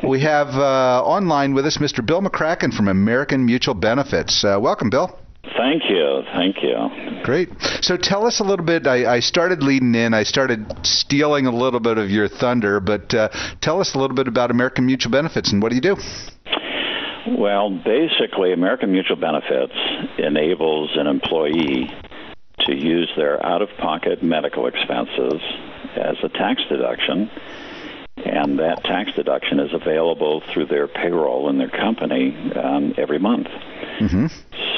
We have online with us Mr. Bill McCracken from American Mutual Benefits. Welcome, Bill. Thank you. Great. So tell us a little bit. I started leading in. I started stealing a little bit of your thunder, but tell us a little bit about American Mutual Benefits and what do you do? Well, basically, American Mutual Benefits enables an employee to use their out-of-pocket medical expenses as a tax deduction, and that tax deduction is available through their payroll in their company every month. Mm-hmm.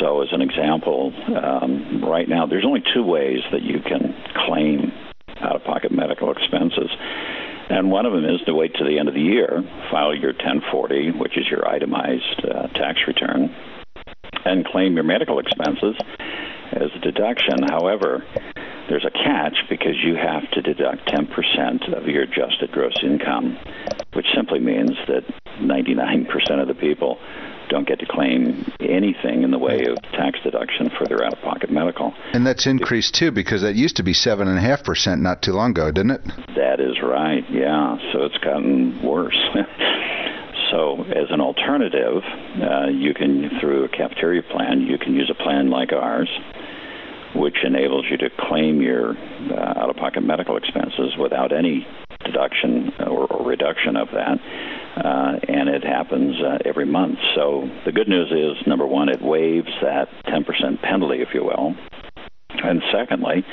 So as an example, right now there's only two ways that you can claim out-of-pocket medical expenses. And one of them is to wait to the end of the year, file your 1040, which is your itemized tax return, and claim your medical expenses as a deduction. However, there's a catch because you have to deduct 10% of your adjusted gross income, which simply means that 99% of the people don't get to claim anything in the way of tax deduction for their out-of-pocket medical. And that's increased, too, because that used to be 7.5% not too long ago, didn't it? That is right, yeah. So it's gotten worse. So as an alternative, you can, through a cafeteria plan, you can use a plan like ours, which enables you to claim your out-of-pocket medical expenses without any deduction or reduction of that. And it happens every month. So the good news is, number one, it waives that 10% penalty, if you will. And secondly,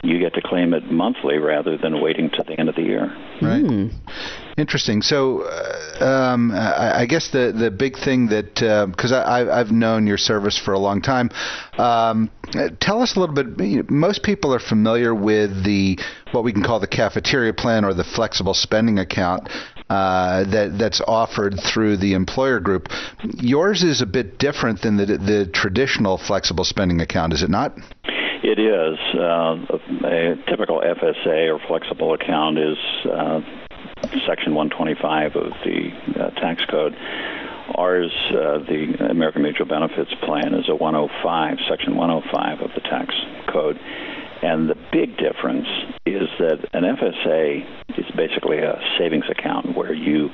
you get to claim it monthly rather than waiting to the end of the year. Right. Interesting. So I guess the big thing that, because I've known your service for a long time, tell us a little bit. Most people are familiar with what we can call the cafeteria plan or the flexible spending account that's offered through the employer group. Yours is a bit different than the traditional flexible spending account, is it not? It is. A typical FSA or flexible account is Section 125 of the tax code. Ours, the American Mutual Benefits Plan, is a 105, Section 105 of the tax code. And the big difference is that an FSA is basically a savings account where you,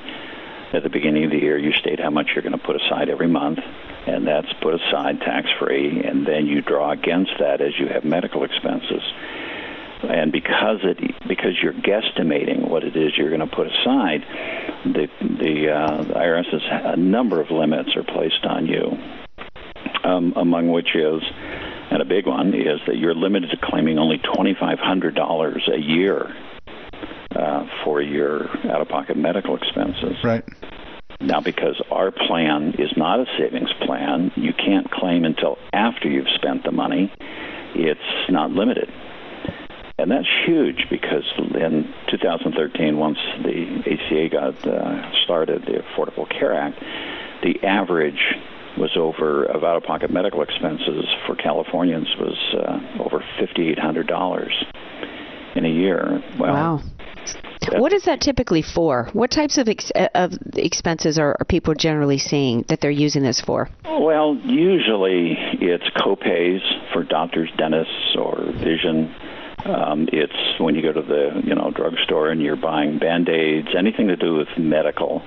at the beginning of the year, you state how much you're going to put aside every month, and that's put aside tax-free, and then you draw against that as you have medical expenses. And because you're guesstimating what it is you're going to put aside, the IRS has a number of limits are placed on you, among which is, and a big one, is that you're limited to claiming only $2,500 a year for your out-of-pocket medical expenses. Right. Now, because our plan is not a savings plan, you can't claim until after you've spent the money. It's not limited. And that's huge because in 2013, once the ACA got started, the Affordable Care Act, the average was of out-of-pocket medical expenses for Californians was over $5,800 in a year. Well, wow. What is that typically for? What types of expenses are people generally seeing that they're using this for? Well, usually it's co-pays for doctors, dentists, or vision. It's when you go to the drugstore and you're buying Band-Aids, anything to do with medical.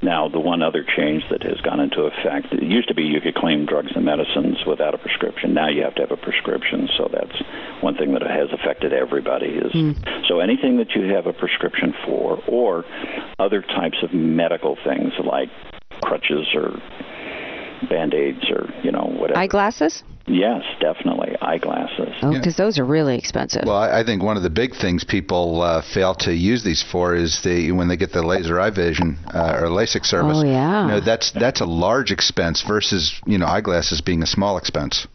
Now, the one other change that has gone into effect, it used to be you could claim drugs and medicines without a prescription. Now you have to have a prescription, so that's one thing that has affected everybody. So anything that you have a prescription for, or other types of medical things like crutches or Band-Aids or, whatever. Eyeglasses? Yes, definitely. Eyeglasses. Oh, because those are really expensive. Well, I think one of the big things people fail to use these for is when they get the laser eye vision or LASIK service. Oh, yeah. That's a large expense versus, eyeglasses being a small expense.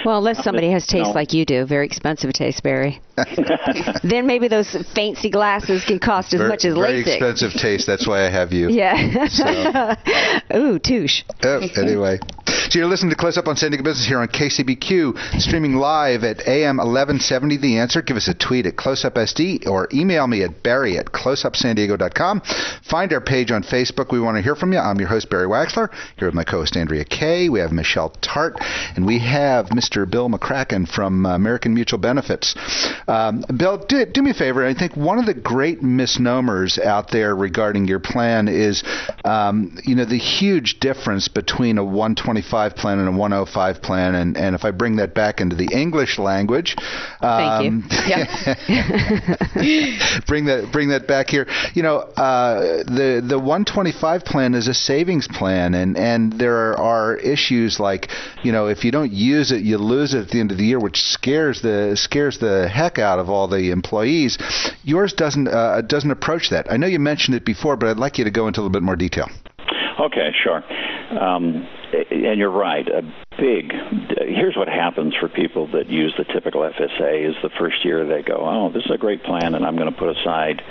Well, unless somebody has taste like you do. Very expensive taste, Barry. Then maybe those fancy glasses can cost as much as LASIK. Very expensive taste. That's why I have you. Yeah. So. Ooh, touche. Oh, anyway. So you're listening to Close Up on San Diego Business here on KCBQ, streaming live at AM 1170 The Answer. Give us a tweet at CloseUpSD or email me at barry@closeupsandiego.com. Find our page on Facebook. We want to hear from you. I'm your host, Barry Waxler, here with my co-host, Andrea Kay. We have Michelle Tart, and we have Mr. Bill McCracken from American Mutual Benefits. Bill, do me a favor. I think one of the great misnomers out there regarding your plan is, the huge difference between a 125 plan and a 105 plan. And if I bring that back into the English language, thank you. Yep. bring that back here. The 125 plan is a savings plan, and there are issues like, if you don't use it, you lose it at the end of the year, which scares the heck out of all the employees. Yours doesn't approach that. I know you mentioned it before, but I'd like you to go into a little bit more detail. Okay, sure. And you're right. Here's what happens for people that use the typical FSA is the first year they go, oh, this is a great plan, and I'm going to put aside,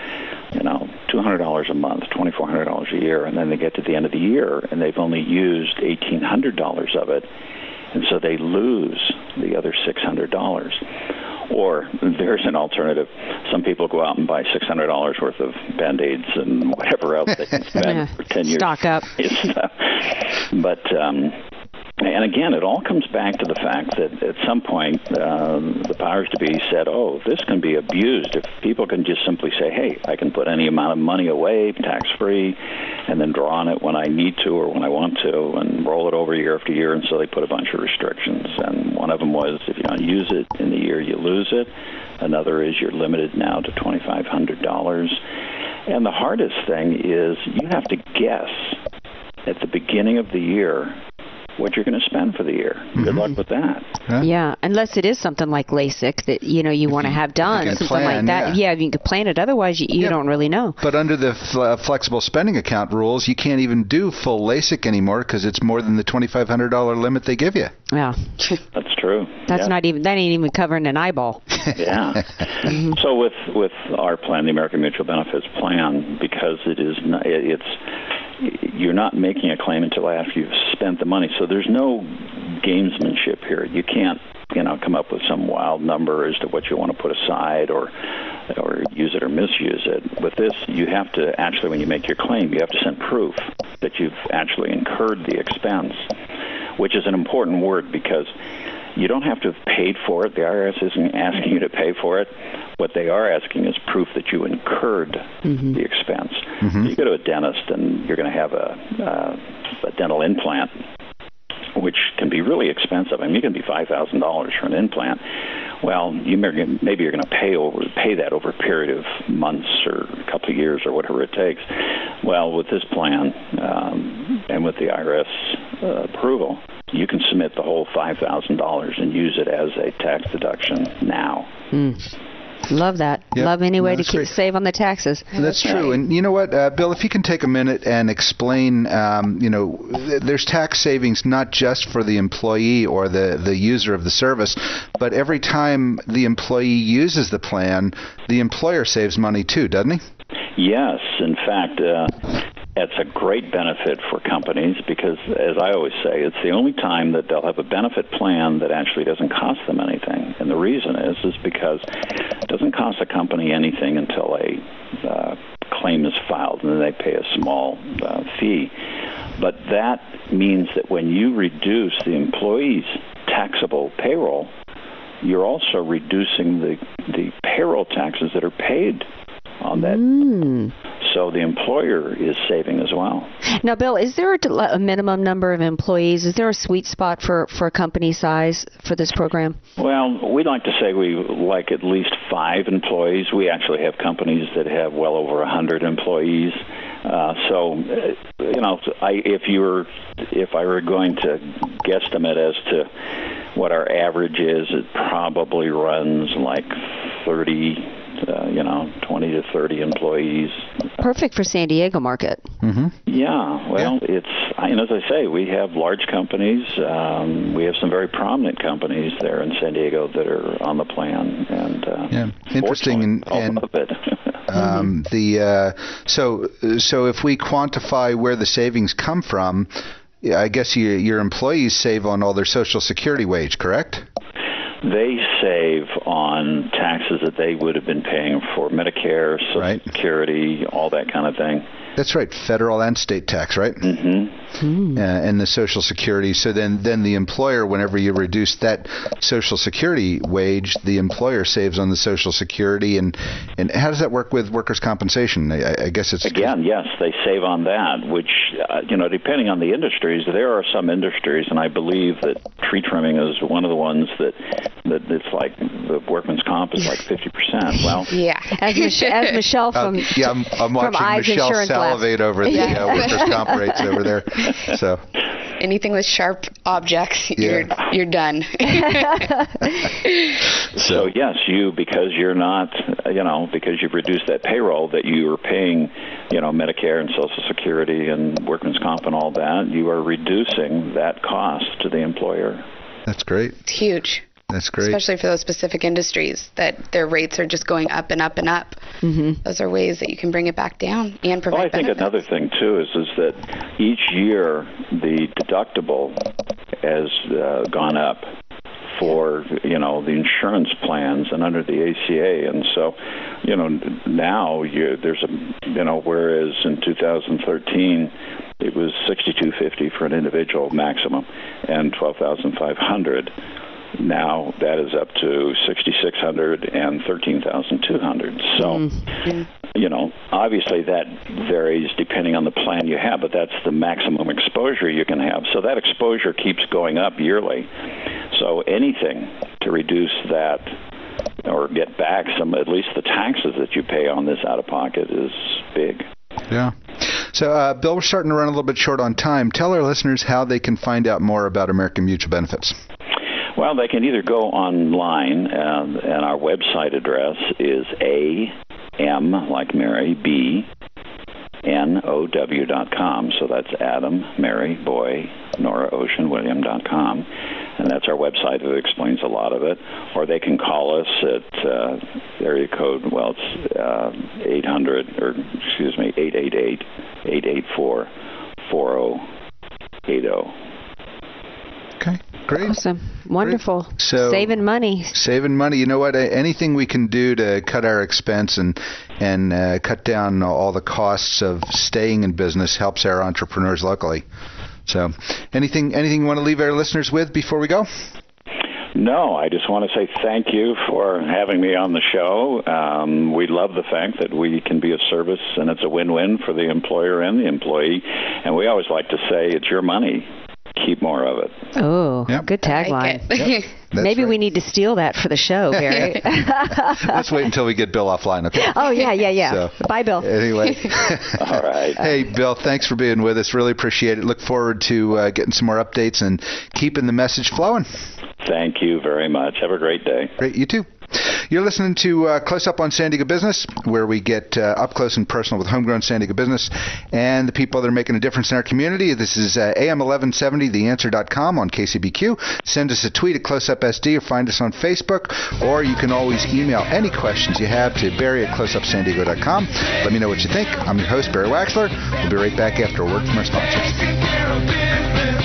$200 a month, $2,400 a year, and then they get to the end of the year, and they've only used $1,800 of it, and so they lose the other $600. Or there's an alternative. Some people go out and buy $600 worth of Band-Aids and whatever else they can spend for 10 years. Stock up. But, and again, it all comes back to the fact that at some point the powers to be said, oh, this can be abused. If people can just simply say, hey, I can put any amount of money away, tax-free, and then draw on it when I need to or when I want to and roll it over year after year. And so they put a bunch of restrictions. And one of them was if you don't use it in the year, you lose it. Another is you're limited now to $2,500. And the hardest thing is you have to guess at the beginning of the year what you're going to spend for the year. Mm-hmm. Good luck with that. Yeah, unless it is something like LASIK that you want to have done, something like that. Yeah, you can plan it. Otherwise, you don't really know. But under the flexible spending account rules, you can't even do full LASIK anymore because it's more than the $2,500 limit they give you. Yeah, that's true. That ain't even covering an eyeball. Yeah. Mm-hmm. So with our plan, the American Mutual Benefits Plan, because you're not making a claim until after you've spent the money. So there's no gamesmanship here. You can't, come up with some wild number as to what you want to put aside or use it or misuse it. With this, you have to actually, when you make your claim, you have to send proof that you've actually incurred the expense, which is an important word because you don't have to have paid for it. The IRS isn't asking you to pay for it. What they are asking is proof that you incurred the expense. Mm-hmm. So you go to a dentist and you're going to have a dental implant, which can be really expensive. I mean, it can be $5,000 for an implant. Well, maybe you're going to pay that over a period of months or a couple of years or whatever it takes. Well, with this plan and with the IRS approval, you can submit the whole $5,000 and use it as a tax deduction now. Love that. Yep. Love any way to save on the taxes. That's true. And you know what, Bill, if you can take a minute and explain, there's tax savings not just for the employee or the user of the service, but every time the employee uses the plan, the employer saves money too, doesn't he? Yes. In fact, it's a great benefit for companies because, as I always say, it's the only time that they'll have a benefit plan that actually doesn't cost them anything. And the reason is because it doesn't cost a company anything until a claim is filed, and then they pay a small fee. But that means that when you reduce the employee's taxable payroll, you're also reducing the payroll taxes that are paid on that. So the employer is saving as well. Now, Bill, is there a minimum number of employees? Is there a sweet spot for a company size for this program? Well, we like to say we like at least 5 employees. We actually have companies that have well over 100 employees. If I were going to guesstimate as to what our average is, it probably runs like 20 to 30 employees. Perfect for San Diego market. Mm-hmm. Yeah, well, it's, as I say, we have large companies. We have some very prominent companies there in San Diego that are on the plan. And interesting. And so if we quantify where the savings come from, I guess your employees save on all their Social Security wage, correct? They save on taxes that they would have been paying for Medicare, Social Security, all that kind of thing. That's right, federal and state tax, right? Mm-hmm. and the Social Security. So then the employer, whenever you reduce that Social Security wage, the employer saves on the Social Security. And how does that work with workers' compensation? I guess it's... Again, yes, they save on that, which, depending on the industries, there are some industries, and I believe that tree trimming is one of the ones that it's like the workman's comp is like 50%. Well, yeah. As Michelle from I'm watching Michelle salivate over the workers' comp rates over there. So anything with sharp objects, you're done. So yes, because you're not, because you've reduced that payroll that you were paying, Medicare and Social Security and workman's comp and all that, you are reducing that cost to the employer. That's great. It's huge. That's great. Especially for those specific industries that their rates are just going up and up and up. Mm-hmm. Those are ways that you can bring it back down and provide I think benefits. Another thing, too, is that each year the deductible has gone up for, the insurance plans and under the ACA. And so, now there's whereas in 2013, it was $6,250 for an individual maximum and $12,500. Now that is up to $6,600 and $13,200. So, obviously that varies depending on the plan you have, but that's the maximum exposure you can have. So that exposure keeps going up yearly. So anything to reduce that or get back at least the taxes that you pay on this out of pocket is big. Yeah. So, Bill, we're starting to run a little bit short on time. Tell our listeners how they can find out more about American Mutual Benefits. Well, they can either go online, and our website address is AM, like Mary, B, NOW.com. So that's Adam, Mary, Boy, Nora, Ocean, William.com. And that's our website that explains a lot of it. Or they can call us at area code, it's 888-4080. Okay, great. Awesome. Wonderful. Great. So, saving money. You know what? Anything we can do to cut our expense and cut down all the costs of staying in business helps our entrepreneurs locally. So anything you want to leave our listeners with before we go? No, I just want to say thank you for having me on the show. We love the fact that we can be of service, and it's a win-win for the employer and the employee. And we always like to say, it's your money. Keep more of it. Oh, good tagline. Like Maybe we need to steal that for the show, Barry. Let's wait until we get Bill offline, okay? Oh, yeah. So, bye, Bill. Anyway. All right. Hey, Bill, thanks for being with us. Really appreciate it. Look forward to getting some more updates and keeping the message flowing. Thank you very much. Have a great day. Great. You too. You're listening to Close Up on San Diego Business, where we get up close and personal with homegrown San Diego business and the people that are making a difference in our community. This is AM 1170, theanswer.com on KCBQ. Send us a tweet at CloseUpSD or find us on Facebook, or you can always email any questions you have to Barry at CloseUpSanDiego.com. Let me know what you think. I'm your host, Barry Waxler. We'll be right back after a word from our sponsors.